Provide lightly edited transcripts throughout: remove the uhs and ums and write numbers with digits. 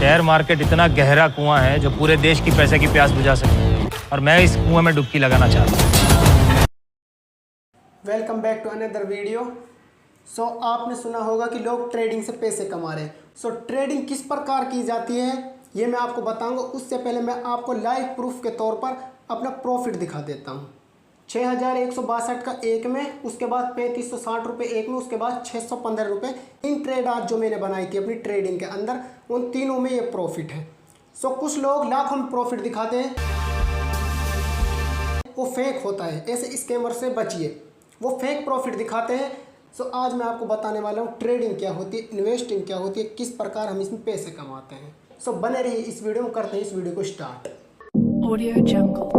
Share market इतना गहरा कुआं है जो पूरे देश की पैसे की प्यास बुझा सके, और मैं इस कुएं में डुबकी लगाना चाहता हूँ। Welcome back to another video. So आपने सुना होगा कि लोग ट्रेडिंग से पैसे कमा रहे हैं। सो ट्रेडिंग किस प्रकार की जाती है ये मैं आपको बताऊंगा। उससे पहले मैं आपको लाइव प्रूफ के तौर पर अपना प्रॉफिट दिखा देता हूँ। 6162 का एक में, उसके बाद 3560 रुपये एक में, उसके बाद 615 रुपये। इन ट्रेड आज जो मैंने बनाई थी अपनी ट्रेडिंग के अंदर, उन तीनों में ये प्रॉफिट है। सो कुछ लोग लाखों में प्रॉफिट दिखाते हैं, वो फेक होता है। ऐसे स्कैमर से बचिए, वो फेक प्रॉफिट दिखाते हैं। सो आज मैं आपको बताने वाला हूँ ट्रेडिंग क्या होती है, इन्वेस्टिंग क्या होती है, किस प्रकार हम इसमें पैसे कमाते हैं। सो बने रहिए इस वीडियो में, करते हैं इस वीडियो को start. Audio Jungle.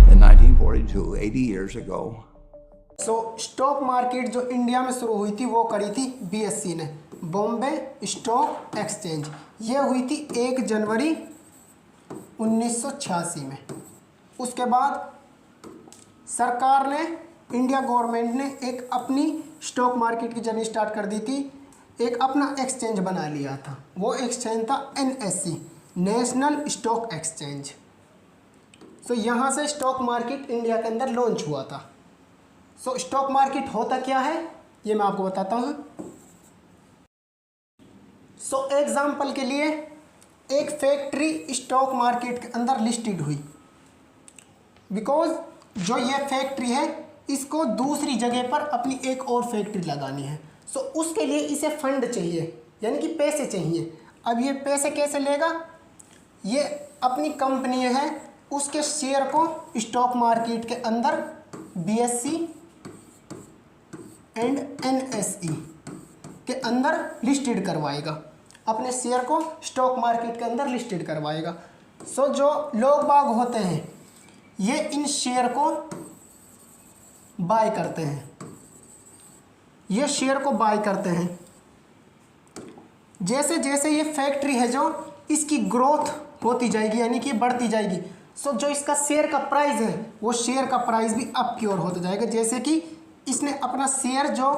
In 1942, 80 years ago. So stock market जो इंडिया में शुरू हुई थी वो करी थी BSE ने, बॉम्बे स्टॉक एक्सचेंज। ये हुई थी 1 जनवरी 1986 में। उसके बाद सरकार ने, इंडिया गवर्नमेंट ने एक अपनी स्टॉक मार्केट की जर्नी स्टार्ट कर दी थी। एक अपना एक्सचेंज बना लिया था, वो एक्सचेंज था NSE, नेशनल स्टॉक एक्सचेंज। सो यहाँ से स्टॉक मार्केट इंडिया के अंदर लॉन्च हुआ था। सो स्टॉक मार्केट होता क्या है ये मैं आपको बताता हूँ। सो एग्जाम्पल के लिए, एक फैक्ट्री स्टॉक मार्केट के अंदर लिस्टेड हुई। बिकॉज जो ये फैक्ट्री है इसको दूसरी जगह पर अपनी एक और फैक्ट्री लगानी है। सो उसके लिए इसे फंड चाहिए, यानी कि पैसे चाहिए। अब ये पैसे कैसे लेगा? ये अपनी कंपनी है, उसके शेयर को स्टॉक मार्केट के अंदर BSE एंड NSE के अंदर लिस्टेड करवाएगा, अपने शेयर को स्टॉक मार्केट के अंदर लिस्टेड करवाएगा। सो जो लोग बाग होते हैं ये इन शेयर को बाय करते हैं, ये शेयर को बाय करते हैं। जैसे जैसे ये फैक्ट्री है जो इसकी ग्रोथ होती जाएगी, यानी कि बढ़ती जाएगी, सो जो इसका शेयर का प्राइस है वो शेयर का प्राइस भी अप की ओर होता जाएगा। जैसे कि इसने अपना शेयर जो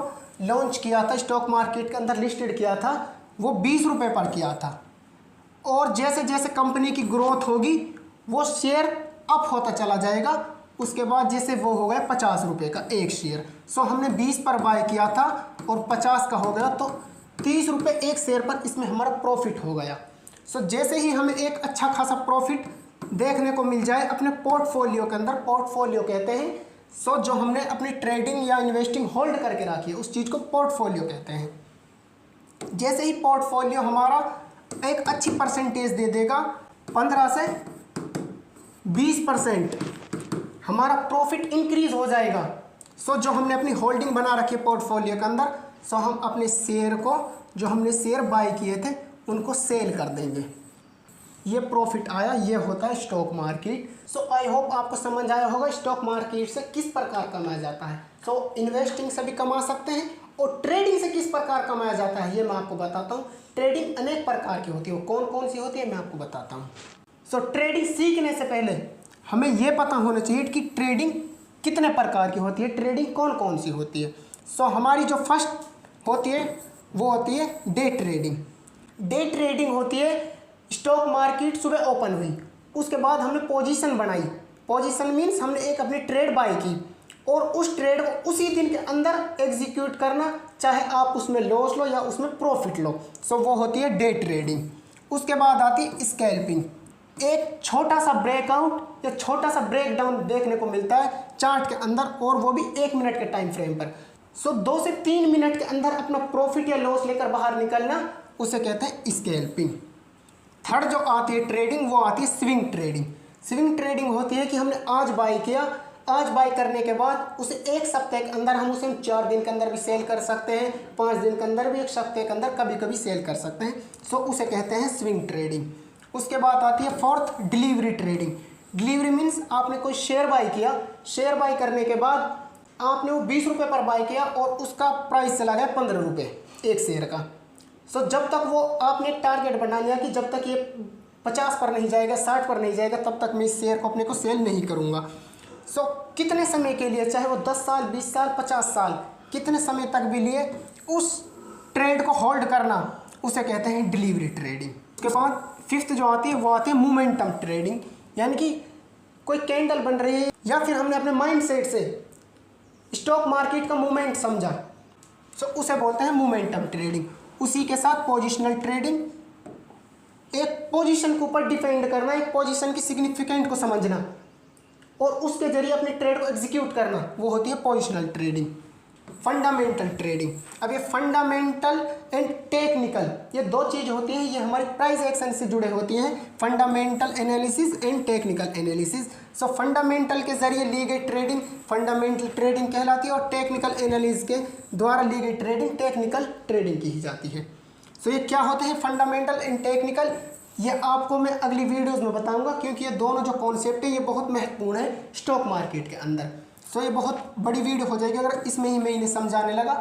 लॉन्च किया था, स्टॉक मार्केट के अंदर लिस्टेड किया था, वो 20 रुपये पर किया था। और जैसे जैसे कंपनी की ग्रोथ होगी वो शेयर अप होता चला जाएगा। उसके बाद जैसे वो हो गया 50 रुपये का एक शेयर। सो हमने 20 पर बाय किया था और 50 का हो गया, तो 30 रुपये एक शेयर पर इसमें हमारा प्रॉफिट हो गया। सो जैसे ही हमें एक अच्छा खासा प्रॉफिट देखने को मिल जाए अपने पोर्टफोलियो के अंदर, पोर्टफोलियो कहते हैं, सो जो हमने अपनी ट्रेडिंग या इन्वेस्टिंग होल्ड करके रखी है उस चीज़ को पोर्टफोलियो कहते हैं। जैसे ही पोर्टफोलियो हमारा एक अच्छी परसेंटेज दे देगा, 15 से 20% हमारा प्रॉफिट इंक्रीज हो जाएगा। सो जो हमने अपनी होल्डिंग बना रखी है पोर्टफोलियो के अंदर, सो हम अपने शेयर को, जो हमने शेयर बाय किए थे उनको सेल कर देंगे। ये प्रॉफिट आया, ये होता है stock market. So I hope आपको समझ आया होगा स्टॉक मार्केट से किस प्रकार कमाया जाता है। सो इन्वेस्टिंग से भी कमा सकते हैं और ट्रेडिंग से किस प्रकार कमाया जाता है ये मैं आपको बताता हूँ। ट्रेडिंग अनेक प्रकार की होती है, वो कौन कौन सी होती है मैं आपको बताता हूँ। सो ट्रेडिंग सीखने से पहले हमें ये पता होना चाहिए कि ट्रेडिंग कितने प्रकार की होती है, ट्रेडिंग कौन कौन सी होती है। सो हमारी जो फर्स्ट होती है वो होती है डे ट्रेडिंग। डे ट्रेडिंग होती है, स्टॉक मार्केट सुबह ओपन हुई, उसके बाद हमने पोजीशन बनाई। पोजीशन मीन्स हमने एक अपनी ट्रेड बाय की और उस ट्रेड को उसी दिन के अंदर एग्जीक्यूट करना, चाहे आप उसमें लॉस लो या उसमें प्रॉफिट लो। सो वो होती है डे ट्रेडिंग। उसके बाद आती है स्कैल्पिंग। एक छोटा सा ब्रेकआउट या छोटा सा ब्रेकडाउन देखने को मिलता है चार्ट के अंदर, और वो भी 1 मिनट के टाइम फ्रेम पर। सो 2 से 3 मिनट के अंदर अपना प्रॉफिट या लॉस लेकर बाहर निकलना, उसे कहते हैं स्कैल्पिंग। थर्ड जो आती है ट्रेडिंग वो आती है स्विंग ट्रेडिंग। स्विंग ट्रेडिंग होती है कि हमने आज बाय किया, आज बाय करने के बाद उसे 1 सप्ताह के अंदर हम उसे 4 दिन के अंदर भी सेल कर सकते हैं, 5 दिन के अंदर भी, 1 सप्ताह के अंदर कभी कभी सेल कर सकते हैं। सो उसे कहते हैं स्विंग ट्रेडिंग। उसके बाद आती है fourth delivery trading. Delivery means आपने कोई शेयर बाय किया, शेयर बाय करने के बाद आपने वो 20 रुपये पर बाय किया और उसका प्राइस चला गया 15 रुपये एक शेयर का। सो जब तक वो आपने टारगेट बना लिया कि जब तक ये 50 पर नहीं जाएगा, 60 पर नहीं जाएगा, तब तक मैं इस शेयर को अपने को सेल नहीं करूँगा। सो कितने समय के लिए, चाहे वो 10 साल, 20 साल, 50 साल, कितने समय तक भी लिए उस ट्रेड को होल्ड करना, उसे कहते हैं डिलीवरी ट्रेडिंग। उसके बाद फिफ्थ जो आती है वो आती है मोमेंटम ट्रेडिंग, यानी कि कोई कैंडल बन रही है या फिर हमने अपने माइंड सेट से स्टॉक मार्केट का मूवमेंट समझा, सो उसे बोलते हैं मोमेंटम ट्रेडिंग। उसी के साथ पोजिशनल ट्रेडिंग, एक पोजीशन के ऊपर डिपेंड करना, एक पोजीशन की सिग्निफिकेंट को समझना और उसके जरिए अपने ट्रेड को एग्जीक्यूट करना, वो होती है पोजीशनल ट्रेडिंग। फंडामेंटल ट्रेडिंग, अब ये फंडामेंटल एंड टेक्निकल ये दो चीज़ होती हैं, ये हमारी प्राइस एक्शन से जुड़े होती हैं, fundamental analysis and technical analysis. So fundamental के जरिए ली गई ट्रेडिंग फंडामेंटल ट्रेडिंग कहलाती है और टेक्निकल एनालिसिस के द्वारा ली गई ट्रेडिंग टेक्निकल ट्रेडिंग की जाती है। सो ये क्या होते हैं फंडामेंटल एंड टेक्निकल, ये आपको मैं अगली वीडियोज़ में बताऊँगा, क्योंकि ये दोनों जो कॉन्सेप्ट है ये बहुत महत्वपूर्ण है स्टॉक मार्केट के अंदर। सो ये बहुत बड़ी वीडियो हो जाएगी अगर इसमें ही मैं इन्हें समझाने लगा।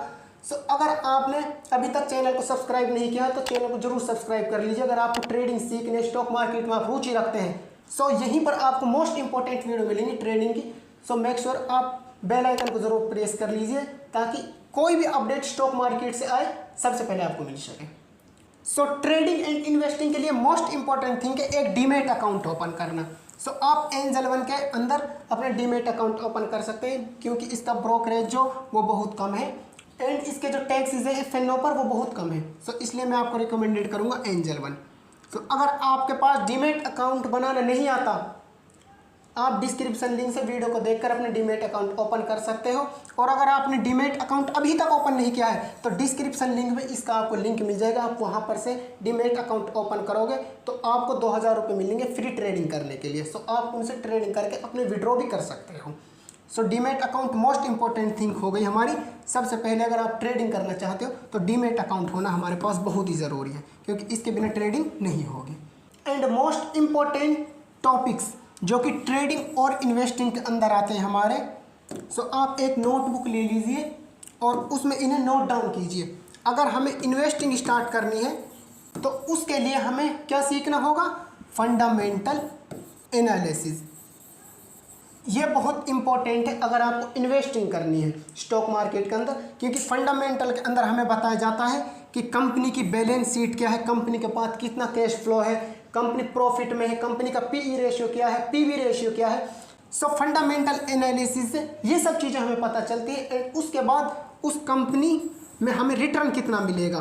सो अगर आपने अभी तक चैनल को सब्सक्राइब नहीं किया तो चैनल को जरूर सब्सक्राइब कर लीजिए। अगर आपको ट्रेडिंग सीखने स्टॉक मार्केट में आप रुचि रखते हैं, सो यहीं पर आपको मोस्ट इंपॉर्टेंट वीडियो मिलेंगी ट्रेडिंग की। सो मेक श्योर आप बेल आइकन को जरूर प्रेस कर लीजिए ताकि कोई भी अपडेट स्टॉक मार्केट से आए सबसे पहले आपको मिल सके। सो ट्रेडिंग एंड इन्वेस्टिंग के लिए मोस्ट इंपॉर्टेंट थिंग है एक डीमेट अकाउंट ओपन करना। सो आप एंजल वन के अंदर अपने डीमेट अकाउंट ओपन कर सकते हैं, क्योंकि इसका ब्रोकरेज जो वो बहुत कम है एंड इसके जो टैक्सेस है FNO पर वो बहुत कम है। सो इसलिए मैं आपको रिकमेंडेड करूँगा एंजल वन। तो अगर आपके पास डीमेट अकाउंट बनाना नहीं आता, आप डिस्क्रिप्शन लिंक से वीडियो को देखकर अपने डीमेट अकाउंट ओपन कर सकते हो। और अगर आपने डीमेट अकाउंट अभी तक ओपन नहीं किया है तो डिस्क्रिप्शन लिंक में इसका आपको लिंक मिल जाएगा, आप वहां पर से डीमेट अकाउंट ओपन करोगे तो आपको 2000 रुपये मिलेंगे फ्री ट्रेडिंग करने के लिए। सो आप उनसे ट्रेडिंग करके अपने विड्रॉ भी कर सकते हो। So demat account most important thing हो गई हमारी। सबसे पहले अगर आप ट्रेडिंग करना चाहते हो तो डीमेट अकाउंट होना हमारे पास बहुत ही ज़रूरी है, क्योंकि इसके बिना ट्रेडिंग नहीं होगी। एंड मोस्ट इंपॉर्टेंट टॉपिक्स जो कि ट्रेडिंग और इन्वेस्टिंग के अंदर आते हैं हमारे। सो आप एक नोटबुक ले लीजिए और उसमें इन्हें नोट डाउन कीजिए। अगर हमें इन्वेस्टिंग स्टार्ट करनी है तो उसके लिए हमें क्या सीखना होगा, फंडामेंटल एनालिसिस। ये बहुत इंपॉर्टेंट है अगर आपको इन्वेस्टिंग करनी है स्टॉक मार्केट के अंदर, क्योंकि फंडामेंटल के अंदर हमें बताया जाता है कि कंपनी की बैलेंस शीट क्या है, कंपनी के पास कितना कैश फ्लो है, कंपनी प्रॉफिट में है, कंपनी का PE रेशियो क्या है, PV रेशियो क्या है। सो फंडामेंटल एनालिसिस से ये सब चीज़ें हमें पता चलती है एंड उसके बाद उस कंपनी में हमें रिटर्न कितना मिलेगा,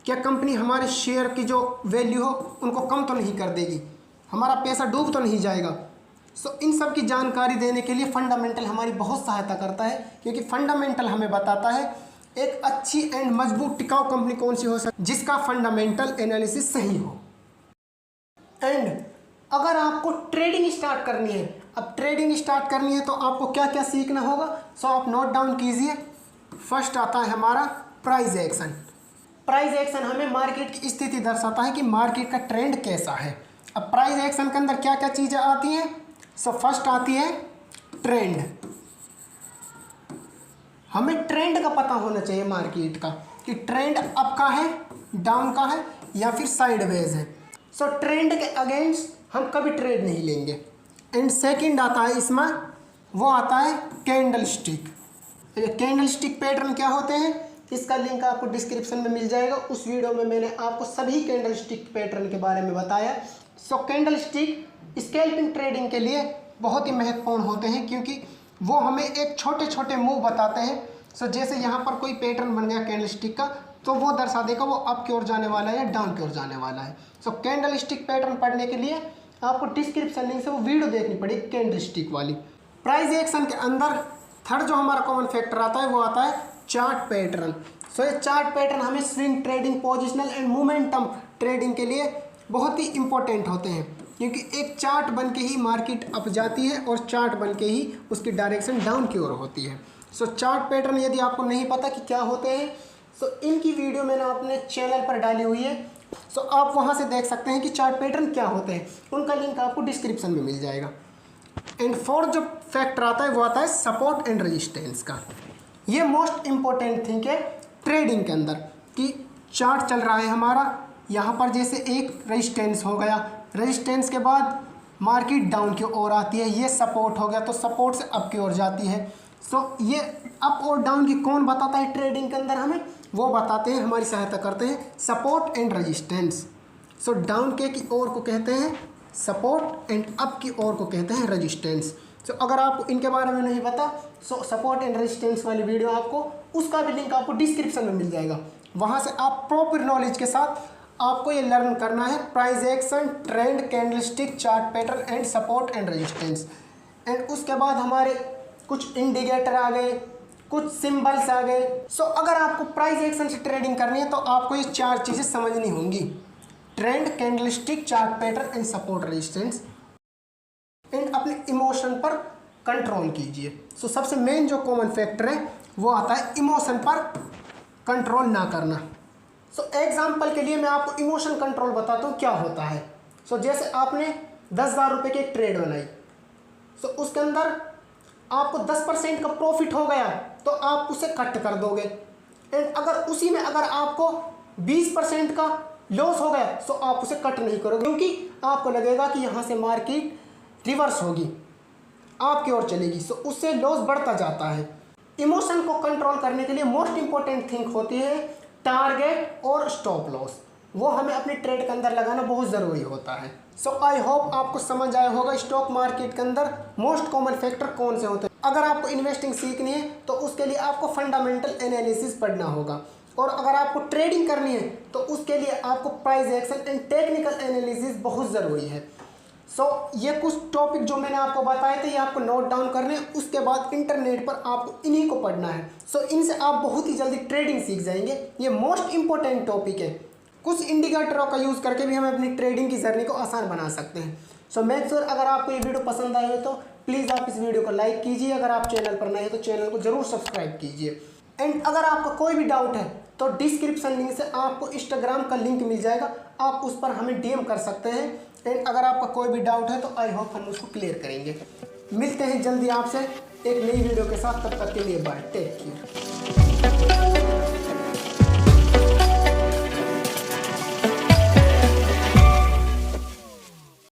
क्या कंपनी हमारे शेयर की जो वैल्यू हो उनको कम तो नहीं कर देगी, हमारा पैसा डूब तो नहीं जाएगा। सो इन सब की जानकारी देने के लिए फंडामेंटल हमारी बहुत सहायता करता है, क्योंकि फंडामेंटल हमें बताता है एक अच्छी एंड मजबूत टिकाऊ कंपनी कौन सी हो सकती जिसका फंडामेंटल एनालिसिस सही हो। एंड अगर आपको ट्रेडिंग स्टार्ट करनी है, अब ट्रेडिंग स्टार्ट करनी है तो आपको क्या क्या सीखना होगा। सो आप नोट डाउन कीजिए। फर्स्ट आता है हमारा प्राइस एक्शन। प्राइस एक्शन हमें मार्केट की स्थिति दर्शाता है कि मार्केट का ट्रेंड कैसा है। अब प्राइस एक्शन के अंदर क्या क्या चीज़ें आती हैं। सो फर्स्ट आती है ट्रेंड। हमें ट्रेंड का पता होना चाहिए मार्केट का कि ट्रेंड अप का है, डाउन का है या फिर साइडवेज है। सो ट्रेंड के अगेंस्ट हम कभी ट्रेड नहीं लेंगे। एंड सेकंड आता है इसमें, वो आता है candle stick. Candle stick pattern क्या होते हैं इसका लिंक आपको डिस्क्रिप्शन में मिल जाएगा। उस वीडियो में मैंने आपको सभी कैंडल स्टिक पैटर्न के बारे में बताया। सो कैंडल स्टिक स्कैल्पिंग ट्रेडिंग के लिए बहुत ही महत्वपूर्ण होते हैं, क्योंकि वो हमें एक छोटे छोटे मूव बताते हैं। सो जैसे यहाँ पर कोई पैटर्न बन गया कैंडल स्टिक का तो वो दर्शा देगा वो अप की ओर जाने वाला है या डाउन की ओर जाने वाला है। सो कैंडल स्टिक पैटर्न पढ़ने के लिए आपको डिस्क्रिप्शन लिंक से वो वीडियो देखनी पड़ेगी कैंडल स्टिक वाली। प्राइस एक्शन के अंदर थर्ड जो हमारा कॉमन फैक्टर आता है वो आता है चार्ट पैटर्न। सो ये चार्ट पैटर्न हमें swing trading, positional and momentum trading के लिए बहुत ही इंपॉर्टेंट होते हैं, क्योंकि एक चार्ट बन के ही मार्केट अप जाती है और चार्ट बन के ही उसकी डायरेक्शन डाउन की ओर होती है। सो चार्ट पैटर्न यदि आपको नहीं पता कि क्या होते हैं, सो इनकी वीडियो मैंने अपने चैनल पर डाली हुई है। सो आप वहां से देख सकते हैं कि चार्ट पैटर्न क्या होते हैं, उनका लिंक आपको डिस्क्रिप्शन में मिल जाएगा। एंड फोर्थ जो फैक्टर आता है वो आता है सपोर्ट एंड रेजिस्टेंस का। ये मोस्ट इंपॉर्टेंट थिंग है ट्रेडिंग के अंदर कि चार्ट चल रहा है हमारा, यहाँ पर जैसे एक रेजिस्टेंस हो गया, रेजिस्टेंस के बाद मार्केट डाउन की ओर आती है, ये सपोर्ट हो गया तो सपोर्ट से अप की ओर जाती है। सो ये अप और डाउन की कौन बताता है ट्रेडिंग के अंदर हमें? वो बताते हैं, हमारी सहायता करते हैं support and resistance. So down के की ओर को कहते हैं सपोर्ट एंड अप की ओर को कहते हैं रेजिस्टेंस। सो अगर आपको इनके बारे में नहीं पता, सो सपोर्ट एंड रेजिस्टेंस वाली वीडियो आपको, उसका भी लिंक आपको डिस्क्रिप्शन में मिल जाएगा। वहाँ से आप प्रॉपर नॉलेज के साथ आपको ये लर्न करना है price action, trend, candlestick, chart pattern and support and resistance. And उसके बाद हमारे कुछ इंडिकेटर आ गए, कुछ सिंबल्स आ गए। सो अगर आपको प्राइस एक्शन से ट्रेडिंग करनी है तो आपको ये 4 चीज़ें समझनी होंगी: trend, candlestick, chart pattern and support resistance. And अपने इमोशन पर कंट्रोल कीजिए। सो सबसे मेन जो कॉमन फैक्टर है वो आता है इमोशन पर कंट्रोल ना करना। सो एग्जाम्पल के लिए मैं आपको इमोशन कंट्रोल बताता हूँ क्या होता है। सो जैसे आपने 10,000 रुपये की एक ट्रेड बनाई, सो उसके अंदर आपको 10% का प्रॉफिट हो गया तो आप उसे कट कर दोगे। एंड अगर उसी में अगर आपको 20% का लॉस हो गया तो आप उसे कट नहीं करोगे, क्योंकि आपको लगेगा कि यहाँ से मार्केट रिवर्स होगी, आपकी ओर चलेगी। सो उससे लॉस बढ़ता जाता है। इमोशन को कंट्रोल करने के लिए मोस्ट इंपॉर्टेंट थिंग होती है टारगेट और स्टॉप लॉस। वो हमें अपने ट्रेड के अंदर लगाना बहुत ज़रूरी होता है। सो आई होप आपको समझ आया होगा स्टॉक मार्केट के अंदर मोस्ट कॉमन फैक्टर कौन से होते हैं। अगर आपको इन्वेस्टिंग सीखनी है तो उसके लिए आपको फंडामेंटल एनालिसिस पढ़ना होगा, और अगर आपको ट्रेडिंग करनी है तो उसके लिए आपको price action and technical analysis बहुत ज़रूरी है। सो ये कुछ टॉपिक जो मैंने आपको बताए थे ये आपको नोट डाउन करने हैं, उसके बाद इंटरनेट पर आपको इन्हीं को पढ़ना है। सो इनसे आप बहुत ही जल्दी ट्रेडिंग सीख जाएंगे। ये मोस्ट इंपॉर्टेंट टॉपिक है। कुछ इंडिकेटरों का यूज़ करके भी हम अपनी ट्रेडिंग की जर्नी को आसान बना सकते हैं। सो मेक श्योर अगर आपको ये वीडियो पसंद आई हो तो प्लीज़ आप इस वीडियो को लाइक कीजिए। अगर आप चैनल पर नए हैं तो चैनल को ज़रूर सब्सक्राइब कीजिए। एंड अगर आपका कोई भी डाउट है तो डिस्क्रिप्शन लिंक से आपको इंस्टाग्राम का लिंक मिल जाएगा, आप उस पर हमें डीएम कर सकते हैं। एंड अगर आपका कोई भी डाउट है तो आई होप हम उसको क्लियर करेंगे। मिलते हैं जल्दी आपसे एक नई वीडियो के साथ, तब तक के लिए बाय, टेक केयर।